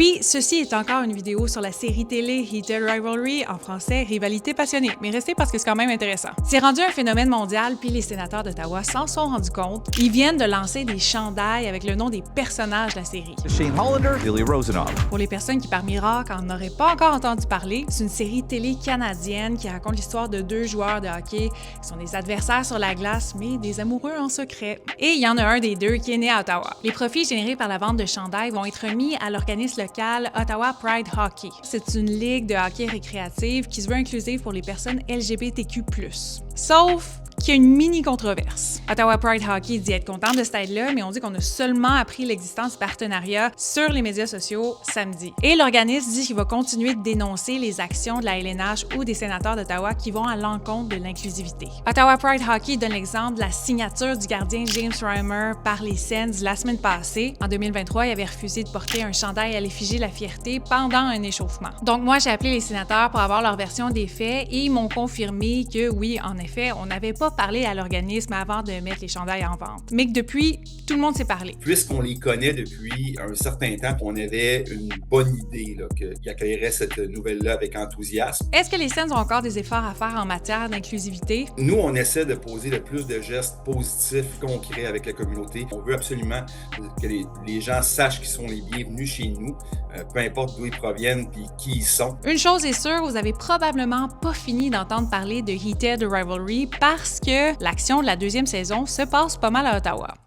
Oui, ceci est encore une vidéo sur la série télé Heated Rivalry, en français Rivalité passionnée, mais restez parce que c'est quand même intéressant. C'est rendu un phénomène mondial, puis les sénateurs d'Ottawa s'en sont rendus compte. Ils viennent de lancer des chandails avec le nom des personnages de la série. Shane Hollander, Billy Rosenov. Pour les personnes qui, par miracle, en auraient pas encore entendu parler, c'est une série télé canadienne qui raconte l'histoire de deux joueurs de hockey qui sont des adversaires sur la glace, mais des amoureux en secret. Et il y en a un des deux qui est né à Ottawa. Les profits générés par la vente de chandails vont être remis à l'organisme local Ottawa Pride Hockey. C'est une ligue de hockey récréative qui se veut inclusive pour les personnes LGBTQ+. Sauf qu'il y a une mini-controverse. Ottawa Pride Hockey dit être content de cette aide-là, mais on dit qu'on a seulement appris l'existence du partenariat sur les médias sociaux samedi. Et l'organisme dit qu'il va continuer de dénoncer les actions de la LNH ou des sénateurs d'Ottawa qui vont à l'encontre de l'inclusivité. Ottawa Pride Hockey donne l'exemple de la signature du gardien James Reimer par les Sens la semaine passée. En 2023, il avait refusé de porter un chandail à l'effigie de la fierté pendant un échauffement. Donc moi, j'ai appelé les sénateurs pour avoir leur version des faits et ils m'ont confirmé que oui, en effet, on n'avait pas parlé à l'organisme avant de mettre les chandails en vente. Mais que depuis, tout le monde s'est parlé. Puisqu'on les connaît depuis un certain temps, on avait une bonne idée qu'ils accueilleraient cette nouvelle-là avec enthousiasme. Est-ce que les Sens ont encore des efforts à faire en matière d'inclusivité? Nous, on essaie de poser le plus de gestes positifs, concrets avec la communauté. On veut absolument que les gens sachent qu'ils sont les bienvenus chez nous, peu importe d'où ils proviennent puis qui ils sont. Une chose est sûre, vous avez probablement pas fini d'entendre parler de Heated Rivalry parce que l'action de la deuxième saison se passe pas mal à Ottawa.